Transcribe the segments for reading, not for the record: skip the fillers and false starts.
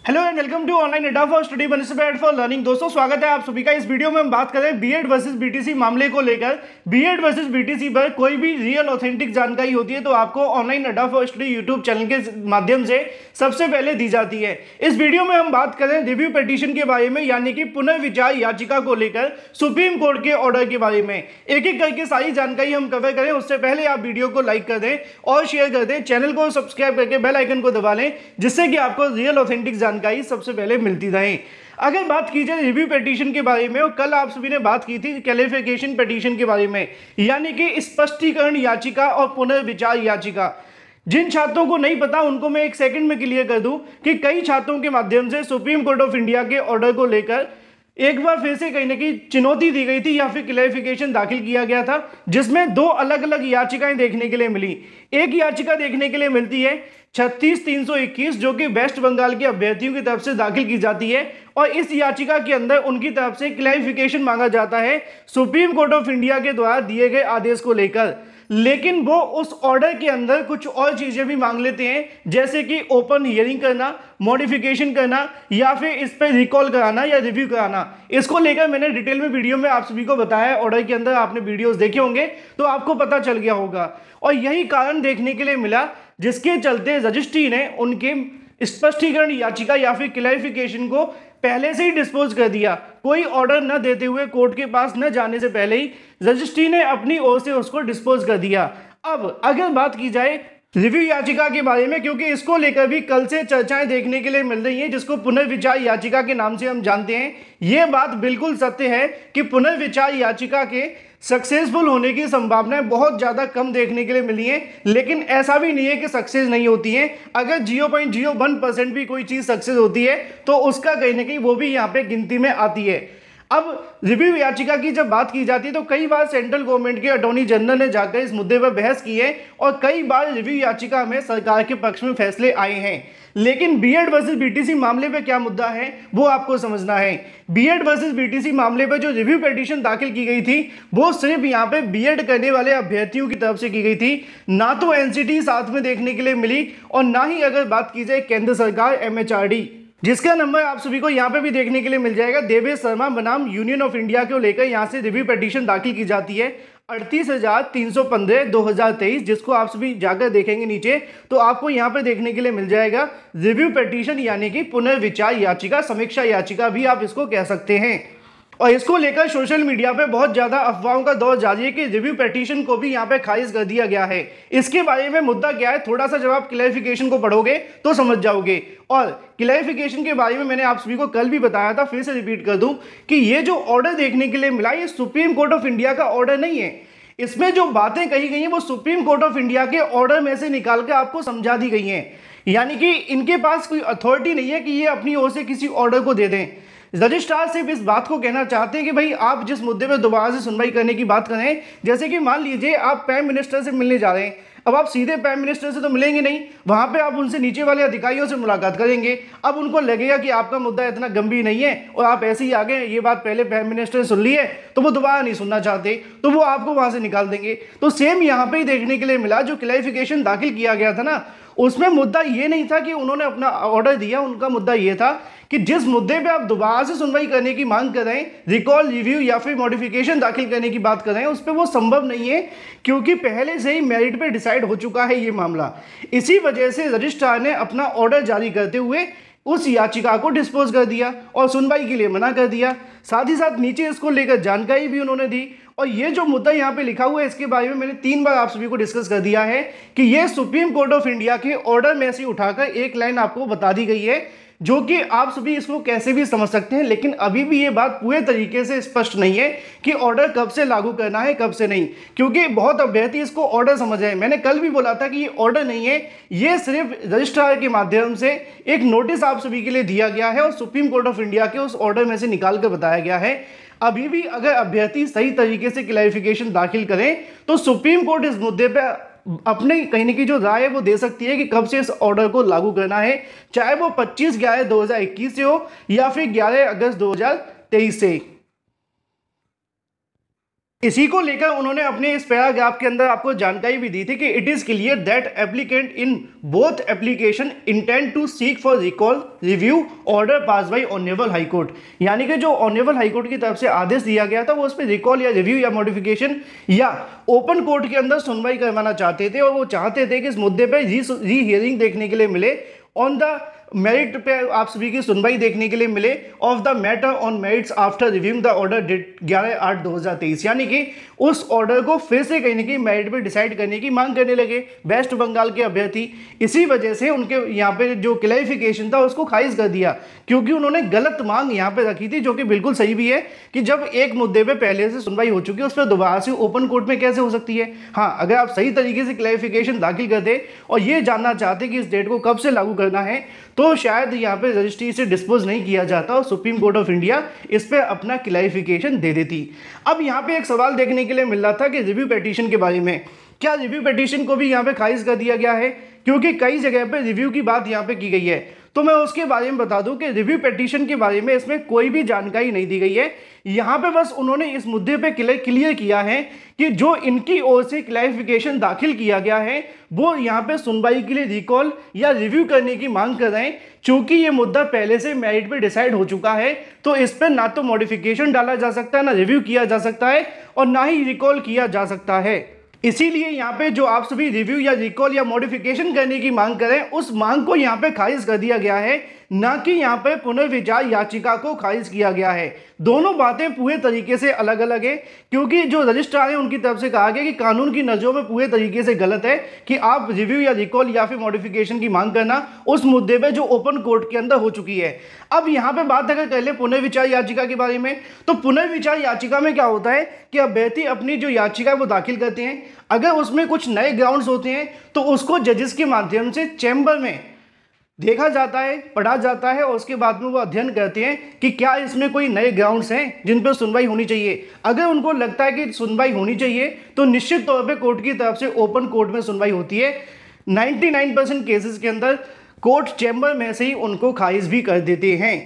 Hello and welcome to online Adda for study bun for learning. दोस्तों स्वागत है आप सभी का। इस वीडियो में हम बात करें बीएड वर्सेस बीटीसी मामले को लेकर। बीएड वर्सेस बीटीसी पर कोई भी रियल ऑथेंटिक जानकारी होती है तो आपको online Adda for study YouTube channel के माध्यम से सबसे पहले दी जाती है। इस वीडियो में हम बात करें रिव्यू पिटीशन के बारे में, यानी कि पुनर्विचार याचिका को लेकर सुप्रीम कोर्ट के ऑर्डर के बारे में। एक एक करके सारी जानकारी हम कवर करें उससे पहले आप वीडियो को लाइक कर दें और शेयर कर दें, चैनल को सब्सक्राइब करके बेल आइकन को दबा लें, जिससे कि आपको रियल ऑथेंटिक जानकारी सबसे पहले मिलती रहे। अगर बात की जाए रिव्यू पिटीशन के बारे में, और कल आप सभी ने बात की थी क्लैरिफिकेशन पिटीशन के बारे में, यानी कि स्पष्टीकरण याचिका और पुनर्विचार याचिका। जिन छात्रों को नहीं पता उनको मैं एक सेकंड में क्लियर कर दूं कि कई छात्रों के माध्यम से सुप्रीम कोर्ट ऑफ इंडिया के ऑर्डर को लेकर एक बार फिर से कहीं ना कहीं चुनौती दी गई थी या फिर क्लैरिफिकेशन दाखिल किया गया था, जिसमें दो अलग अलग याचिकाएं देखने के लिए मिली। एक याचिका देखने के लिए मिलती है 36,321 जो कि वेस्ट बंगाल के अभ्यर्थियों की तरफ से दाखिल की जाती है, और इस याचिका के अंदर उनकी तरफ से क्लैरिफिकेशन मांगा जाता है सुप्रीम कोर्ट ऑफ इंडिया के द्वारा दिए गए आदेश को लेकर। लेकिन वो उस ऑर्डर के अंदर कुछ और चीजें भी मांग लेते हैं, जैसे कि ओपन हियरिंग करना, मॉडिफिकेशन करना, या फिर इस पर रिकॉल कराना या रिव्यू कराना। इसको लेकर मैंने डिटेल में वीडियो में आप सभी को बताया। ऑर्डर के अंदर आपने वीडियोस देखे होंगे तो आपको पता चल गया होगा, और यही कारण देखने के लिए मिला जिसके चलते रजिस्ट्री ने उनके स्पष्टीकरण याचिका या फिर क्लैरिफिकेशन को पहले से ही डिस्पोज कर दिया। कोई ऑर्डर न देते हुए, कोर्ट के पास न जाने से पहले ही रजिस्ट्री ने अपनी ओर से उसको डिस्पोज कर दिया। अब अगर बात की जाए रिव्यू याचिका के बारे में, क्योंकि इसको लेकर भी कल से चर्चाएं देखने के लिए मिल रही हैं, जिसको पुनर्विचार याचिका के नाम से हम जानते हैं। यह बात बिल्कुल सत्य है कि पुनर्विचार याचिका के सक्सेसफुल होने की संभावनाएं बहुत ज्यादा कम देखने के लिए मिली है, लेकिन ऐसा भी नहीं है कि सक्सेस नहीं होती है। अगर 0.01% भी कोई चीज सक्सेस होती है तो उसका कहीं ना कहीं वो भी यहाँ पे गिनती में आती है। अब रिव्यू याचिका की जब बात की जाती है तो कई बार सेंट्रल गवर्नमेंट के अटॉर्नी जनरल ने जाकर इस मुद्दे पर बहस की है, और कई बार रिव्यू याचिका में सरकार के पक्ष में फैसले आए हैं। लेकिन बीएड वर्सेस बीटीसी मामले पे क्या मुद्दा है वो आपको समझना है। बीएड वर्सेस बीटीसी मामले पे जो रिव्यू पिटीशन दाखिल की गई थी वो सिर्फ यहाँ पे बीएड करने वाले अभ्यर्थियों की तरफ से की गई थी, ना तो एनसीटी साथ में देखने के लिए मिली, और ना ही अगर बात की जाए केंद्र सरकार एमएचआरडी, जिसका नंबर आप सभी को यहाँ पे भी देखने के लिए मिल जाएगा। देवेश शर्मा बनाम यूनियन ऑफ इंडिया को लेकर यहाँ से रिव्यू पिटीशन दाखिल की जाती है 38,315/2023, जिसको आप सभी जाकर देखेंगे नीचे तो आपको यहाँ पे देखने के लिए मिल जाएगा रिव्यू पिटीशन, यानी कि पुनर्विचार याचिका, समीक्षा याचिका भी आप इसको कह सकते हैं। और इसको लेकर सोशल मीडिया पे बहुत ज्यादा अफवाहों का दौर जारी है कि रिव्यू पिटीशन को भी यहाँ पे खारिज कर दिया गया है। इसके बारे में मुद्दा क्या है, थोड़ा सा जब आप क्लैरिफिकेशन को पढ़ोगे तो समझ जाओगे। और क्लैरिफिकेशन के बारे में मैंने आप सभी को कल भी बताया था, फिर से रिपीट कर दूं कि ये जो ऑर्डर देखने के लिए मिला ये सुप्रीम कोर्ट ऑफ इंडिया का ऑर्डर नहीं है। इसमें जो बातें कही गई हैं वो सुप्रीम कोर्ट ऑफ इंडिया के ऑर्डर में से निकाल कर आपको समझा दी गई हैं, यानी कि इनके पास कोई अथॉरिटी नहीं है कि ये अपनी ओर से किसी ऑर्डर को दे दें। रजिस्ट्रार सिर्फ इस बात को कहना चाहते हैं कि भाई आप जिस मुद्दे पर दोबारा से सुनवाई करने की बात करें, जैसे कि मान लीजिए आप प्राइम मिनिस्टर से मिलने जा रहे हैं, अब आप सीधे प्राइम मिनिस्टर से तो मिलेंगे नहीं, वहां पे आप उनसे नीचे वाले अधिकारियों से मुलाकात करेंगे। अब उनको लगेगा कि आपका मुद्दा इतना गंभीर नहीं है और आप ऐसे ही आगे ये बात पहले प्राइम मिनिस्टर ने सुन ली है तो वो दोबारा नहीं सुनना चाहते, तो वो आपको वहां से निकाल देंगे। तो सेम यहाँ पे ही देखने के लिए मिला, जो क्लैरिफिकेशन दाखिल किया गया था ना, उसमें मुद्दा ये नहीं था कि उन्होंने अपना ऑर्डर दिया, उनका मुद्दा ये था कि जिस मुद्दे पे आप दोबारा से सुनवाई करने की मांग कर रहे हैं, रिकॉल, रिव्यू या फिर मॉडिफिकेशन दाखिल करने की बात कर रहे हैं, उस पर वो संभव नहीं है, क्योंकि पहले से ही मेरिट पे डिसाइड हो चुका है ये मामला। इसी वजह से रजिस्ट्रार ने अपना ऑर्डर जारी करते हुए उस याचिका को डिस्पोज कर दिया और सुनवाई के लिए मना कर दिया। साथ ही साथ नीचे इसको लेकर जानकारी भी उन्होंने दी, और ये जो मुद्दा यहाँ पे लिखा हुआ है इसके बारे में मैंने 3 बार आप सभी को डिस्कस कर दिया है कि ये सुप्रीम कोर्ट ऑफ इंडिया के ऑर्डर में से उठाकर एक लाइन आपको बता दी गई है, जो कि आप सभी इसको कैसे भी समझ सकते हैं, लेकिन अभी भी ये बात पूरे तरीके से स्पष्ट नहीं है कि ऑर्डर कब से लागू करना है कब से नहीं, क्योंकि बहुत अभ्यर्थी इसको ऑर्डर समझ रहे हैं। मैंने कल भी बोला था कि ये ऑर्डर नहीं है, ये सिर्फ रजिस्ट्रार के माध्यम से एक नोटिस आप सभी के लिए दिया गया है और सुप्रीम कोर्ट ऑफ इंडिया के उस ऑर्डर में से निकाल कर बताया गया है। अभी भी अगर अभ्यर्थी सही तरीके से क्लैरिफिकेशन दाखिल करें तो सुप्रीम कोर्ट इस मुद्दे पर अपने कहीं ना कहीं जो राय है वो दे सकती है कि कब से इस ऑर्डर को लागू करना है, चाहे वो 25/11/2021 से हो या फिर 11 अगस्त 2023 से। इसी को लेकर उन्होंने अपने इस पैराग्राफ के अंदर आपको जानकारी भी दी थी कि it is clear that applicant in both application intend to seek for recall review order pass by honourable high court, यानी कि जो ऑनरेबल हाई कोर्ट की तरफ से आदेश दिया गया था वो उस पर रिकॉल या रिव्यू या मॉडिफिकेशन या ओपन कोर्ट के अंदर सुनवाई करवाना चाहते थे और वो चाहते थे कि इस मुद्दे पर री हियरिंग देखने के लिए मिले, ऑन द मेरिट पे आप सभी की सुनवाई देखने के लिए मिले of the matter on merits after reviewing the order date 11/8/2023, यानी कि उस ऑर्डर को फिर से कहीं ना कहीं मेरिट पे डिसाइड करने की मांग करने लगे वेस्ट बंगाल के अभ्यर्थी। इसी वजह से उनके यहाँ पे जो क्लैरिफिकेशन था उसको खारिज कर दिया, क्योंकि उन्होंने गलत मांग यहाँ पे रखी थी, जो कि बिल्कुल सही भी है कि जब एक मुद्दे पे पहले से सुनवाई हो चुकी है उस पर दोबारा से ओपन कोर्ट में कैसे हो सकती है। हाँ, अगर आप सही तरीके से क्लैरिफिकेशन दाखिल करते और ये जानना चाहते कि इस डेट को कब से लागू करना है तो शायद यहाँ पे रजिस्ट्री से डिस्पोज नहीं किया जाता और सुप्रीम कोर्ट ऑफ इंडिया इस पे अपना क्लैरिफिकेशन दे देती। अब यहाँ पे एक सवाल देखने के लिए मिल रहा था कि रिव्यू पिटीशन के बारे में, क्या रिव्यू पिटीशन को भी यहाँ पे खारिज कर दिया गया है, क्योंकि कई जगह पे रिव्यू की बात यहाँ पे की गई है। तो मैं उसके बारे में बता दूं कि रिव्यू पिटीशन के बारे में इसमें कोई भी जानकारी नहीं दी गई है। यहाँ पे बस उन्होंने इस मुद्दे पे क्लियर किया है कि जो इनकी ओर से क्लैरिफिकेशन दाखिल किया गया है वो यहाँ पे सुनवाई के लिए रिकॉल या रिव्यू करने की मांग कर रहे हैं। चूंकि ये मुद्दा पहले से मेरिट पे डिसाइड हो चुका है तो इस पर ना तो मॉडिफिकेशन डाला जा सकता है, ना रिव्यू किया जा सकता है और ना ही रिकॉल किया जा सकता है। इसीलिए यहाँ पे जो आप सभी रिव्यू या रिकॉल या मॉडिफिकेशन करने की मांग करें उस मांग को यहाँ पे खारिज कर दिया गया है, ना कि यहाँ पे पुनर्विचार याचिका को खारिज किया गया है। दोनों बातें पूरे तरीके से अलग अलग है, क्योंकि जो रजिस्ट्रार है उनकी तरफ से कहा गया कि कानून की नज़रों में पूरे तरीके से गलत है कि आप रिव्यू या रिकॉल या फिर मॉडिफिकेशन की मांग करना उस मुद्दे पे जो ओपन कोर्ट के अंदर हो चुकी है। अब यहाँ पे बात अगर कर ले पुनर्विचार याचिका के बारे में, तो पुनर्विचार याचिका में क्या होता है कि अभ्यर्थी अपनी जो याचिका है वो दाखिल करते हैं, अगर उसमें कुछ नए ग्राउंड्स होते हैं तो उसको जजेस के माध्यम से चैम्बर में देखा जाता है, पढ़ा जाता है और उसके बाद में वो अध्ययन करते हैं कि क्या इसमें कोई नए ग्राउंड्स हैं जिन पर सुनवाई होनी चाहिए। अगर उनको लगता है कि सुनवाई होनी चाहिए तो निश्चित तौर पे कोर्ट की तरफ से ओपन कोर्ट में सुनवाई होती है। 99% केसेस के अंदर कोर्ट चैम्बर में से ही उनको खारिज भी कर देते हैं।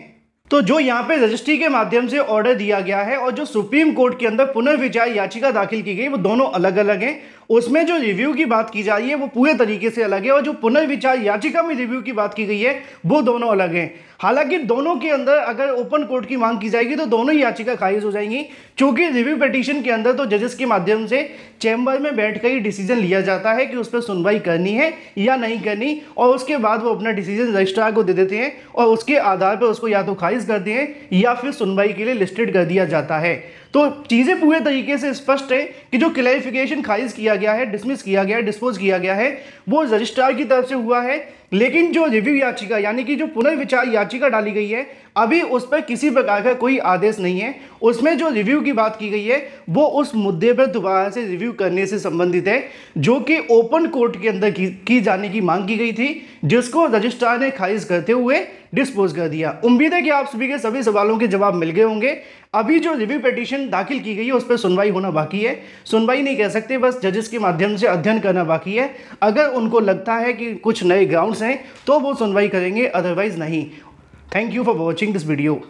तो जो यहाँ पे रजिस्ट्री के माध्यम से ऑर्डर दिया गया है और जो सुप्रीम कोर्ट के अंदर पुनर्विचार याचिका दाखिल की गई वो दोनों अलग अलग हैं। उसमें जो रिव्यू की बात की जा रही है वो पूरे तरीके से अलग है और जो पुनर्विचार याचिका में रिव्यू की बात की गई है वो दोनों अलग हैं। हालांकि दोनों के अंदर अगर ओपन कोर्ट की मांग की जाएगी तो दोनों ही याचिका खारिज हो जाएंगी, क्योंकि रिव्यू पिटीशन के अंदर तो जजेस के माध्यम से चैम्बर में बैठकर ही डिसीजन लिया जाता है कि उस पर सुनवाई करनी है या नहीं करनी, और उसके बाद वो अपना डिसीजन रजिस्ट्रार को दे देते हैं और उसके आधार पर उसको या तो खारिज करते हैं या फिर सुनवाई के लिए लिस्टेड कर दिया जाता है। तो चीज़ें पूरे तरीके से स्पष्ट है कि जो क्लैरिफिकेशन खारिज किया गया है, डिसमिस किया गया है, डिस्पोज किया गया है वो रजिस्ट्रार की तरफ से हुआ है, लेकिन जो रिव्यू याचिका यानी कि जो पुनर्विचार याचिका डाली गई है अभी उस पर किसी प्रकार का कोई आदेश नहीं है। उसमें जो रिव्यू की बात की गई है वो उस मुद्दे पर दोबारा से रिव्यू करने से संबंधित है जो कि ओपन कोर्ट के अंदर की जाने की मांग की गई थी, जिसको रजिस्ट्रार ने खारिज करते हुए डिस्पोज कर दिया। उम्मीद है कि आप सभी के सभी सवालों के जवाब मिल गए होंगे। अभी जो रिव्यू पिटीशन दाखिल की गई है उस पर सुनवाई होना बाकी है। सुनवाई नहीं कह सकते, बस जजेस के माध्यम से अध्ययन करना बाकी है। अगर उनको लगता है कि कुछ नए ग्राउंड्स हैं तो वो सुनवाई करेंगे, अदरवाइज नहीं। Thank you for watching this video.